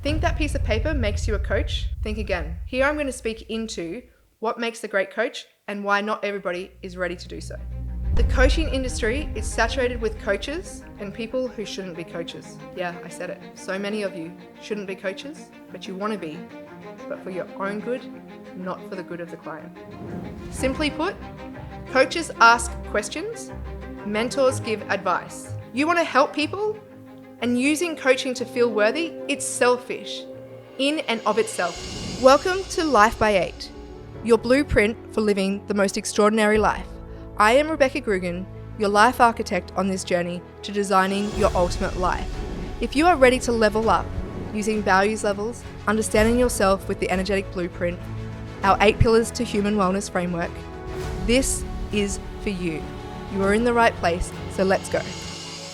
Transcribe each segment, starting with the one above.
Think that piece of paper makes you a coach? Think again. Here I'm going to speak into what makes a great coach and why not everybody is ready to do so. The coaching industry is saturated with coaches and people who shouldn't be coaches. Yeah, I said it. So many of you shouldn't be coaches, but you want to be, but for your own good, not for the good of the client. Simply put, coaches ask questions, mentors give advice. You want to help people, and using coaching to feel worthy, it's selfish in and of itself. Welcome to Life by 8, your blueprint for living the most extraordinary life. I am Rebecca Grugan, your life architect on this journey to designing your ultimate life. If you are ready to level up using values levels, understanding yourself with the energetic blueprint, our 8 pillars to human wellness framework, this is for you. You are in the right place, so let's go.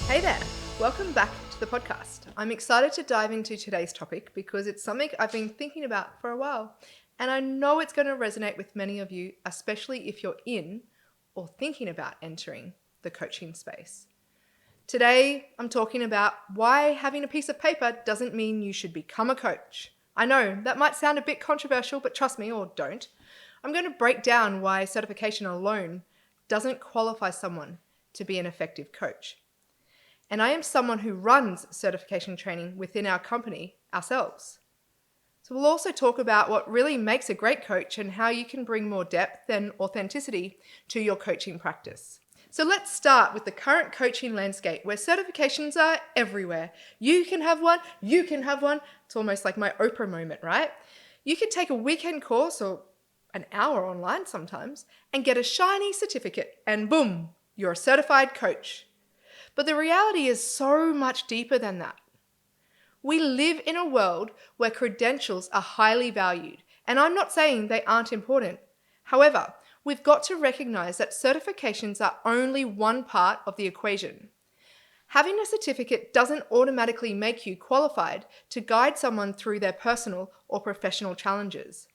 Hey there, welcome back to the podcast. I'm excited to dive into today's topic because it's something I've been thinking about for a while, and I know it's going to resonate with many of you, especially if you're in or thinking about entering the coaching space. Today, I'm talking about why having a piece of paper doesn't mean you should become a coach. I know that might sound a bit controversial, but trust me, or don't. I'm going to break down why certification alone doesn't qualify someone to be an effective coach. And I am someone who runs certification training within our company ourselves. So we'll also talk about what really makes a great coach and how you can bring more depth and authenticity to your coaching practice. So let's start with the current coaching landscape where certifications are everywhere. You can have one, you can have one. It's almost like my Oprah moment, right? You could take a weekend course or an hour online sometimes and get a shiny certificate and boom, you're a certified coach. But the reality is so much deeper than that. We live in a world where credentials are highly valued, and I'm not saying they aren't important. However, we've got to recognize that certifications are only one part of the equation. Having a certificate doesn't automatically make you qualified to guide someone through their personal or professional challenges.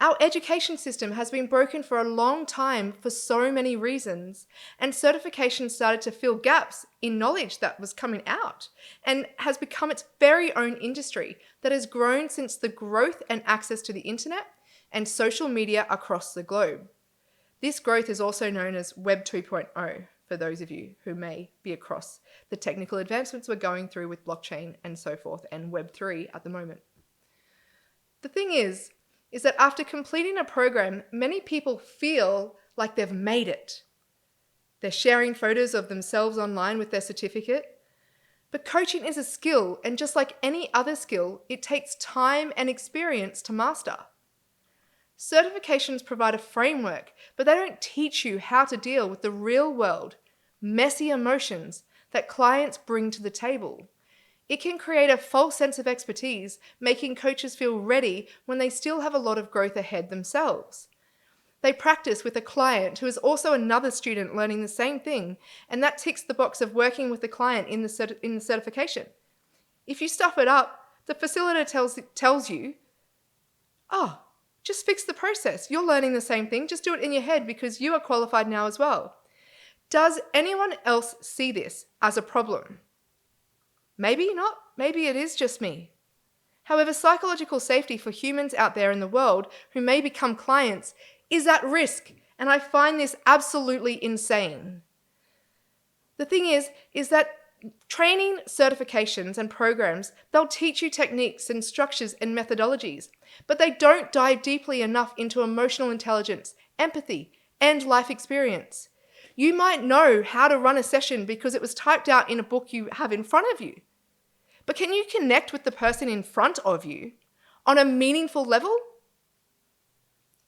Our education system has been broken for a long time for so many reasons, and certification started to fill gaps in knowledge that was coming out and has become its very own industry that has grown since the growth and access to the internet and social media across the globe. This growth is also known as Web 2.0 for those of you who may be across the technical advancements we're going through with blockchain and so forth, and Web 3 at the moment. The thing is that after completing a program, many people feel like they've made it. They're sharing photos of themselves online with their certificate. But coaching is a skill, and just like any other skill, it takes time and experience to master. Certifications provide a framework, but they don't teach you how to deal with the real world, messy emotions that clients bring to the table. It can create a false sense of expertise, making coaches feel ready when they still have a lot of growth ahead themselves. They practice with a client who is also another student learning the same thing, and that ticks the box of working with the client in the certification. If you stuff it up, the facilitator tells you, just fix the process. You're learning the same thing. Just do it in your head because you are qualified now as well. Does anyone else see this as a problem? Maybe not. Maybe it is just me. However, psychological safety for humans out there in the world who may become clients is at risk, and I find this absolutely insane. The thing is that training certifications and programs, they'll teach you techniques and structures and methodologies, but they don't dive deeply enough into emotional intelligence, empathy, and life experience. You might know how to run a session because it was typed out in a book you have in front of you. But can you connect with the person in front of you on a meaningful level?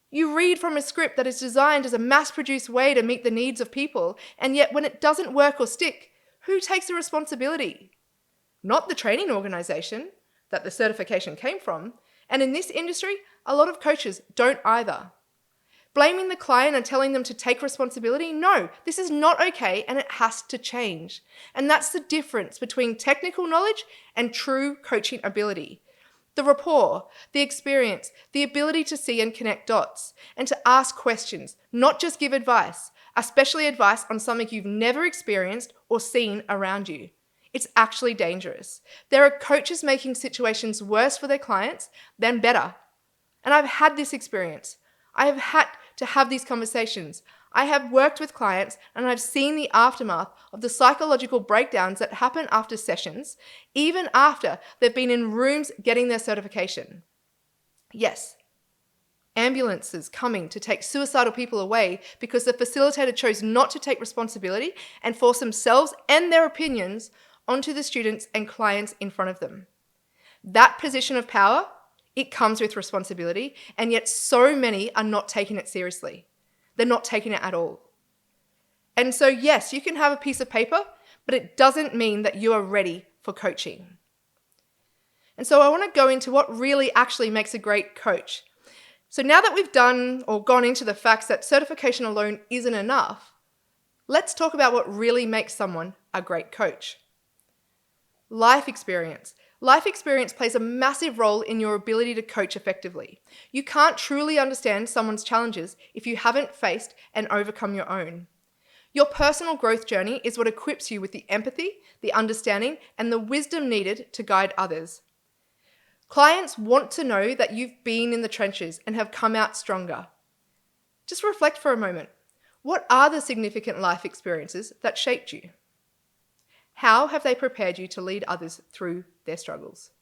You read from a script that is designed as a mass-produced way to meet the needs of people, and yet when it doesn't work or stick, who takes the responsibility? Not the training organization that the certification came from, and in this industry, a lot of coaches don't either. Blaming the client and telling them to take responsibility? No, this is not okay and it has to change. And that's the difference between technical knowledge and true coaching ability. The rapport, the experience, the ability to see and connect dots, and to ask questions, not just give advice, especially advice on something you've never experienced or seen around you. It's actually dangerous. There are coaches making situations worse for their clients than better. And I've had this experience. I have had to have these conversations. I have worked with clients and I've seen the aftermath of the psychological breakdowns that happen after sessions, even after they've been in rooms getting their certification. Yes, ambulances coming to take suicidal people away because the facilitator chose not to take responsibility and force themselves and their opinions onto the students and clients in front of them. That position of power, it comes with responsibility, and yet so many are not taking it seriously. They're not taking it at all. And so yes, you can have a piece of paper, but it doesn't mean that you are ready for coaching. And so I want to go into what really actually makes a great coach. So now that we've done or gone into the facts that certification alone isn't enough, let's talk about what really makes someone a great coach. Life experience. Life experience plays a massive role in your ability to coach effectively. You can't truly understand someone's challenges if you haven't faced and overcome your own. Your personal growth journey is what equips you with the empathy, the understanding, and the wisdom needed to guide others. Clients want to know that you've been in the trenches and have come out stronger. Just reflect for a moment. What are the significant life experiences that shaped you? How have they prepared you to lead others through their struggles?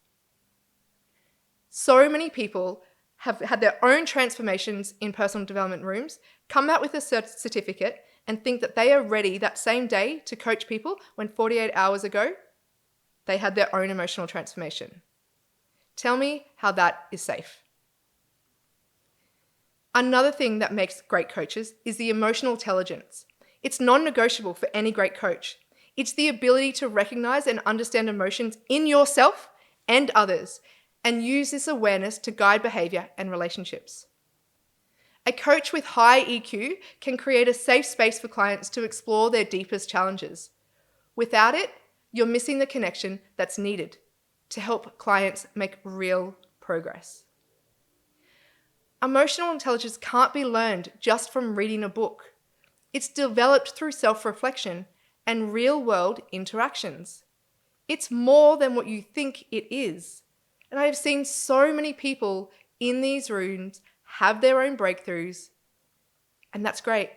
So many people have had their own transformations in personal development rooms, come out with a certificate, and think that they are ready that same day to coach people when 48 hours ago, they had their own emotional transformation. Tell me how that is safe. Another thing that makes great coaches is the emotional intelligence. It's non-negotiable for any great coach. It's the ability to recognize and understand emotions in yourself and others, and use this awareness to guide behavior and relationships. A coach with high EQ can create a safe space for clients to explore their deepest challenges. Without it, you're missing the connection that's needed to help clients make real progress. Emotional intelligence can't be learned just from reading a book. It's developed through self-reflection and real-world interactions. It's more than what you think it is. And I have seen so many people in these rooms have their own breakthroughs, and that's great.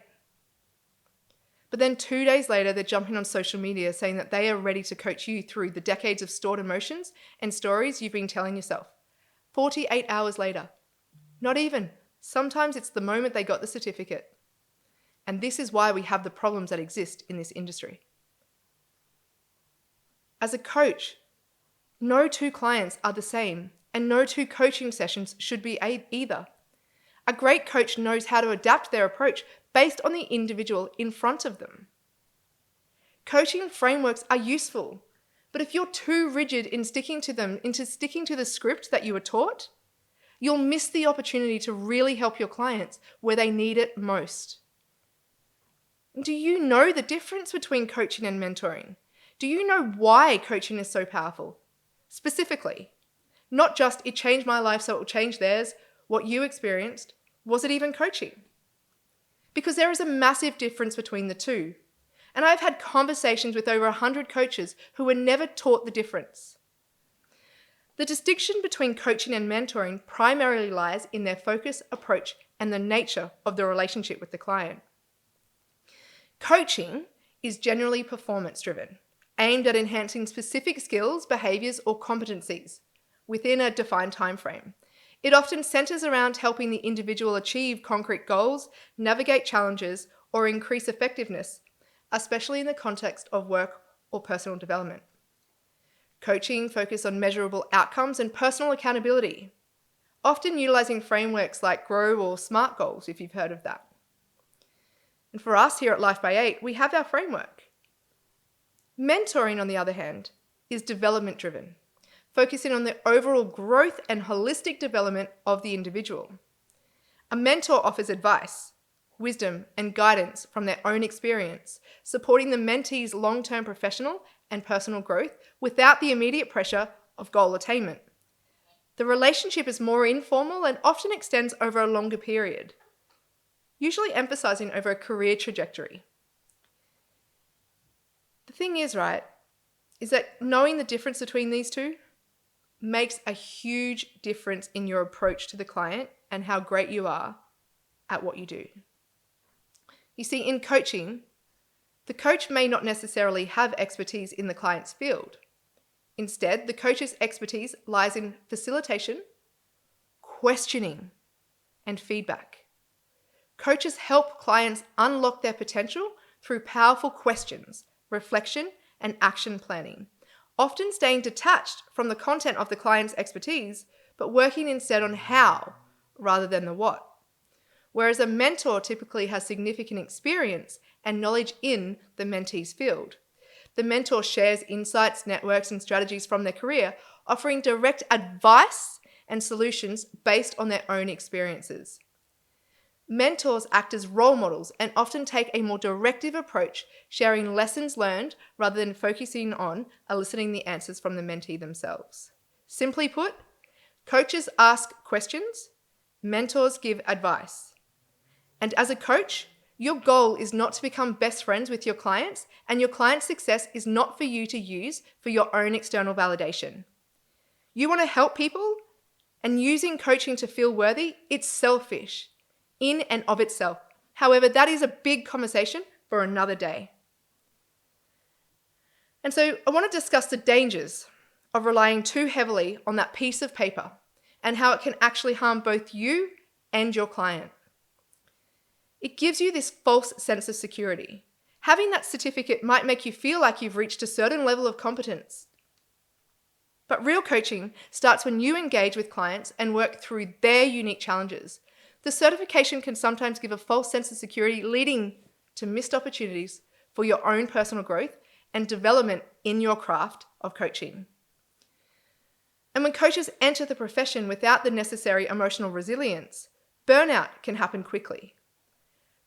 But then 2 days later, they're jumping on social media saying that they are ready to coach you through the decades of stored emotions and stories you've been telling yourself. 48 hours later. Not even. Sometimes it's the moment they got the certificate. And this is why we have the problems that exist in this industry. As a coach, no two clients are the same, and no two coaching sessions should be either. A great coach knows how to adapt their approach based on the individual in front of them. Coaching frameworks are useful, but if you're too rigid in sticking to the script that you were taught, you'll miss the opportunity to really help your clients where they need it most. Do you know the difference between coaching and mentoring? Do you know why coaching is so powerful? Specifically, not just it changed my life so it will change theirs, what you experienced, was it even coaching? Because there is a massive difference between the two. And I've had conversations with over 100 coaches who were never taught the difference. The distinction between coaching and mentoring primarily lies in their focus, approach, and the nature of the relationship with the client. Coaching is generally performance-driven, aimed at enhancing specific skills, behaviors, or competencies within a defined time frame. It often centers around helping the individual achieve concrete goals, navigate challenges, or increase effectiveness, especially in the context of work or personal development. Coaching focuses on measurable outcomes and personal accountability, often utilizing frameworks like GROW or SMART goals, if you've heard of that. And for us here at Life by 8, we have our framework. Mentoring, on the other hand, is development-driven, focusing on the overall growth and holistic development of the individual. A mentor offers advice, wisdom, and guidance from their own experience, supporting the mentee's long-term professional and personal growth without the immediate pressure of goal attainment. The relationship is more informal and often extends over a longer period, usually emphasizing over a career trajectory. The thing is, right, is that knowing the difference between these two makes a huge difference in your approach to the client and how great you are at what you do. You see, in coaching, the coach may not necessarily have expertise in the client's field. Instead, the coach's expertise lies in facilitation, questioning, and feedback. Coaches help clients unlock their potential through powerful questions, reflection, and action planning, often staying detached from the content of the client's expertise, but working instead on how rather than the what. Whereas a mentor typically has significant experience and knowledge in the mentee's field. The mentor shares insights, networks, and strategies from their career, offering direct advice and solutions based on their own experiences. Mentors act as role models and often take a more directive approach, sharing lessons learned rather than focusing on eliciting the answers from the mentee themselves. Simply put, coaches ask questions, mentors give advice. And as a coach, your goal is not to become best friends with your clients, and your client's success is not for you to use for your own external validation. You want to help people, and using coaching to feel worthy, it's selfish in and of itself. However, that is a big conversation for another day. And so I want to discuss the dangers of relying too heavily on that piece of paper and how it can actually harm both you and your client. It gives you this false sense of security. Having that certificate might make you feel like you've reached a certain level of competence. But real coaching starts when you engage with clients and work through their unique challenges. The certification can sometimes give a false sense of security, leading to missed opportunities for your own personal growth and development in your craft of coaching. And when coaches enter the profession without the necessary emotional resilience, burnout can happen quickly.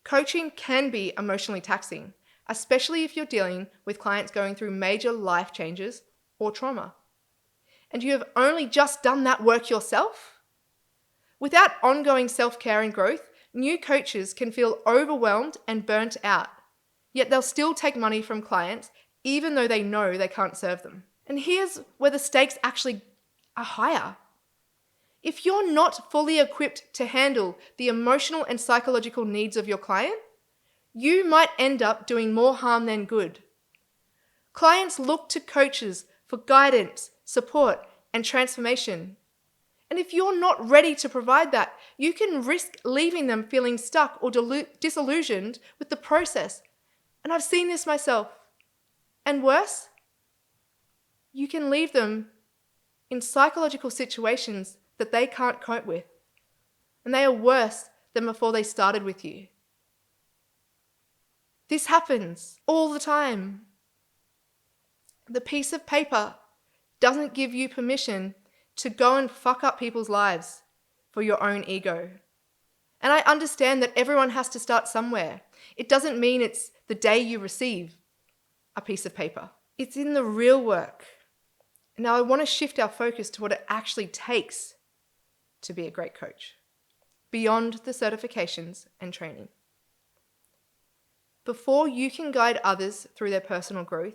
Coaching can be emotionally taxing, especially if you're dealing with clients going through major life changes or trauma, and you have only just done that work yourself. Without ongoing self-care and growth, new coaches can feel overwhelmed and burnt out, yet they'll still take money from clients even though they know they can't serve them. And here's where the stakes actually are higher. If you're not fully equipped to handle the emotional and psychological needs of your client, you might end up doing more harm than good. Clients look to coaches for guidance, support, and transformation. And if you're not ready to provide that, you can risk leaving them feeling stuck or disillusioned with the process. And I've seen this myself. And worse, you can leave them in psychological situations that they can't cope with. And they are worse than before they started with you. This happens all the time. The piece of paper doesn't give you permission to go and fuck up people's lives for your own ego. And I understand that everyone has to start somewhere. It doesn't mean it's the day you receive a piece of paper. It's in the real work. Now I want to shift our focus to what it actually takes to be a great coach, beyond the certifications and training. Before you can guide others through their personal growth,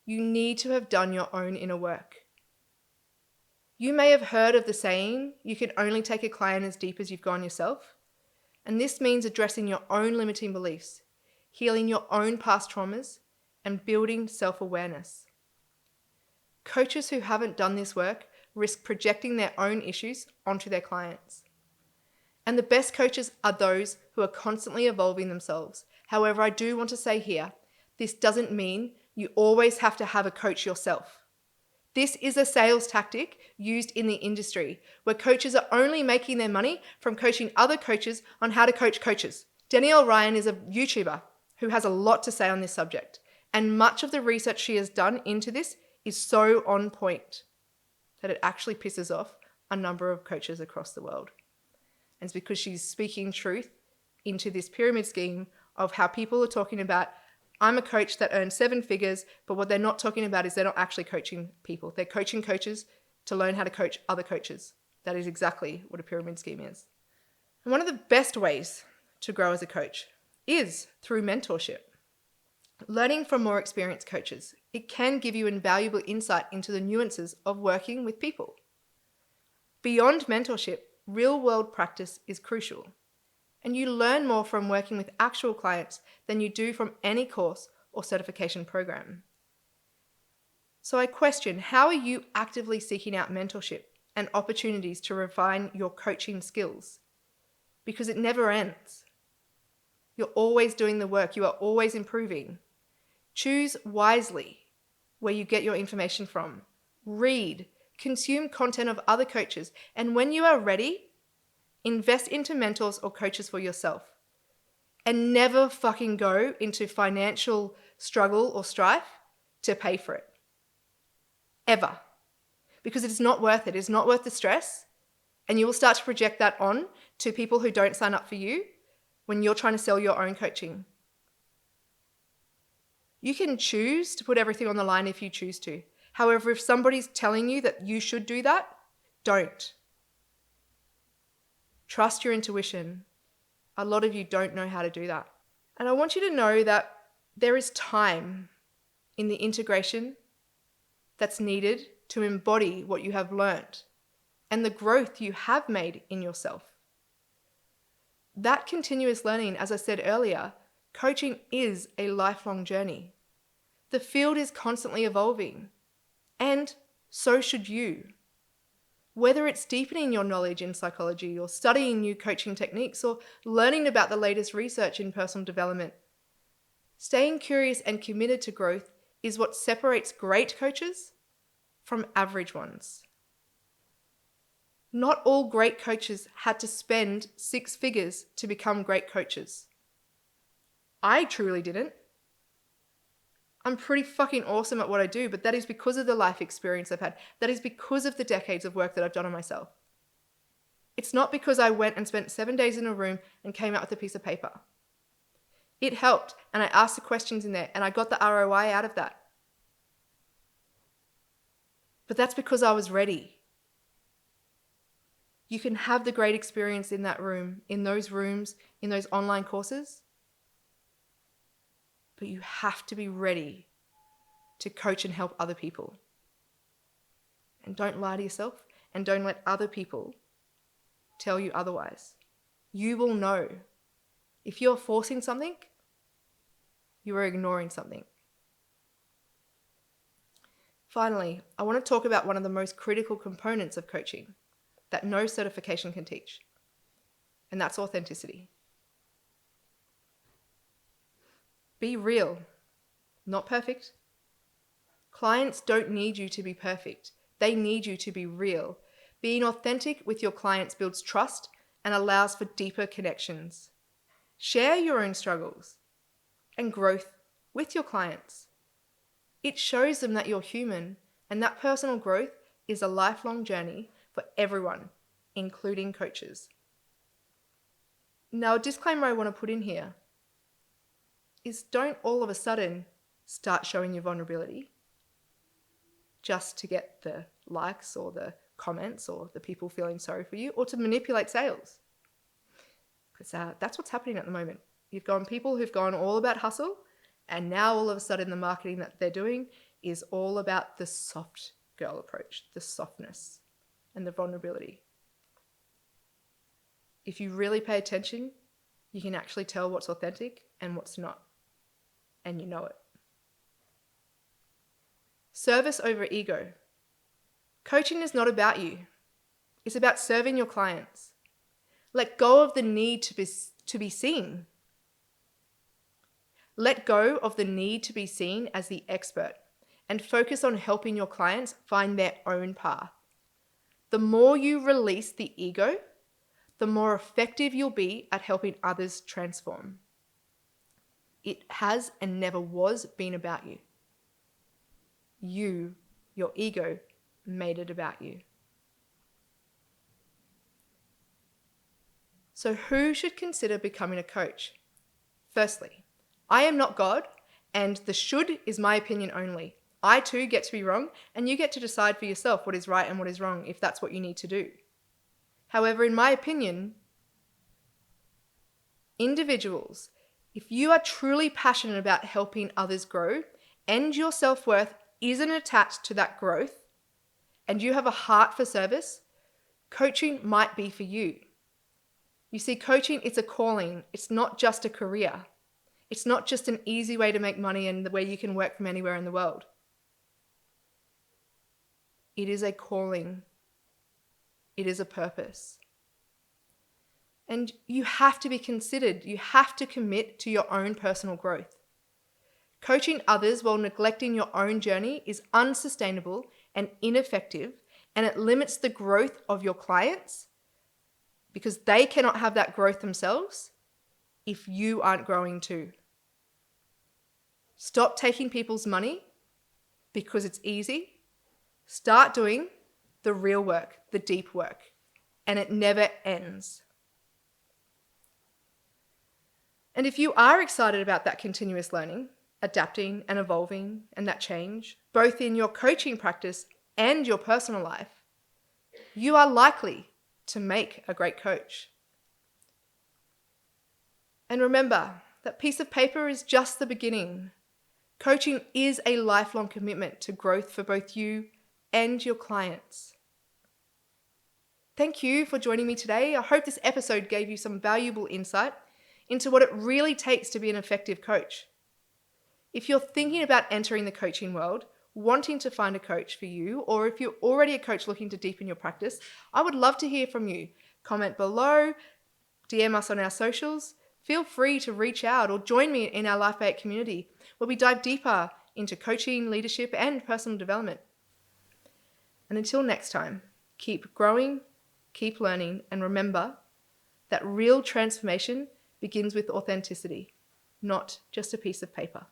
you need to have done your own inner work. You may have heard of the saying, you can only take a client as deep as you've gone yourself. And this means addressing your own limiting beliefs, healing your own past traumas, and building self-awareness. Coaches who haven't done this work risk projecting their own issues onto their clients. And the best coaches are those who are constantly evolving themselves. However, I do want to say here, this doesn't mean you always have to have a coach yourself. This is a sales tactic used in the industry where coaches are only making their money from coaching other coaches on how to coach coaches. Danielle Ryan is a YouTuber who has a lot to say on this subject, and much of the research she has done into this is so on point that it actually pisses off a number of coaches across the world. And it's because she's speaking truth into this pyramid scheme of how people are talking about, I'm a coach that earns 7 figures, but what they're not talking about is they're not actually coaching people. They're coaching coaches to learn how to coach other coaches. That is exactly what a pyramid scheme is. And one of the best ways to grow as a coach is through mentorship. Learning from more experienced coaches, It can give you invaluable insight into the nuances of working with people. Beyond mentorship, real-world practice is crucial, and you learn more from working with actual clients than you do from any course or certification program. So I question, how are you actively seeking out mentorship and opportunities to refine your coaching skills? Because it never ends. You're always doing the work. You are always improving. Choose wisely where you get your information from. Read, consume content of other coaches, and when you are ready, invest into mentors or coaches for yourself. And never fucking go into financial struggle or strife to pay for it. Ever. Because it's not worth it. It's not worth the stress. And you will start to project that on to people who don't sign up for you when you're trying to sell your own coaching. You can choose to put everything on the line if you choose to. However, if somebody's telling you that you should do that, don't. Trust your intuition. A lot of you don't know how to do that. And I want you to know that there is time in the integration that's needed to embody what you have learned and the growth you have made in yourself. That continuous learning, as I said earlier, coaching is a lifelong journey. The field is constantly evolving, and so should you. Whether it's deepening your knowledge in psychology or studying new coaching techniques or learning about the latest research in personal development, staying curious and committed to growth is what separates great coaches from average ones. Not all great coaches had to spend 6 figures to become great coaches. I truly didn't. I'm pretty fucking awesome at what I do, but that is because of the life experience I've had. That is because of the decades of work that I've done on myself. It's not because I went and spent 7 days in a room and came out with a piece of paper. It helped, and I asked the questions in there, and I got the ROI out of that. But that's because I was ready. You can have the great experience in that room, in those rooms, in those online courses, but you have to be ready to coach and help other people. And don't lie to yourself, and don't let other people tell you otherwise. You will know. If you're forcing something, you are ignoring something. Finally, I want to talk about one of the most critical components of coaching that no certification can teach, and that's authenticity. Be real, not perfect. Clients don't need you to be perfect. They need you to be real. Being authentic with your clients builds trust and allows for deeper connections. Share your own struggles and growth with your clients. It shows them that you're human, and that personal growth is a lifelong journey for everyone, including coaches. Now, a disclaimer I want to put in here is don't all of a sudden start showing your vulnerability just to get the likes or the comments or the people feeling sorry for you or to manipulate sales. Because that's what's happening at the moment. You've gone people who've gone all about hustle, and now all of a sudden the marketing that they're doing is all about the soft girl approach, the softness and the vulnerability. If you really pay attention, you can actually tell what's authentic and what's not, and you know it. Service over ego. Coaching is not about you. It's about serving your clients. Let go of the need to be seen. Let go of the need to be seen as the expert and focus on helping your clients find their own path. The more you release the ego, the more effective you'll be at helping others transform. It has and never was been about you. You, your ego, made it about you. So who should consider becoming a coach? Firstly, I am not God, and the should is my opinion only. I too get to be wrong, and you get to decide for yourself what is right and what is wrong if that's what you need to do. However, in my opinion, individuals, if you are truly passionate about helping others grow and your self-worth isn't attached to that growth, and you have a heart for service, coaching might be for you. You see, coaching, it's a calling. It's not just a career. It's not just an easy way to make money and where you can work from anywhere in the world. It is a calling. It is a purpose. And you have to be considered. You have to commit to your own personal growth. Coaching others while neglecting your own journey is unsustainable and ineffective, and it limits the growth of your clients because they cannot have that growth themselves if you aren't growing too. Stop taking people's money because it's easy. Start doing the real work, the deep work, and it never ends. And if you are excited about that continuous learning, adapting and evolving and that change, both in your coaching practice and your personal life, you are likely to make a great coach. And remember, that piece of paper is just the beginning. Coaching is a lifelong commitment to growth for both you and your clients. Thank you for joining me today. I hope this episode gave you some valuable insight into what it really takes to be an effective coach. If you're thinking about entering the coaching world, wanting to find a coach for you, or if you're already a coach looking to deepen your practice, I would love to hear from you. Comment below, DM us on our socials. Feel free to reach out or join me in our Life 8 community, where we dive deeper into coaching, leadership, and personal development. And until next time, keep growing, keep learning, and remember that real transformation begins with authenticity, not just a piece of paper.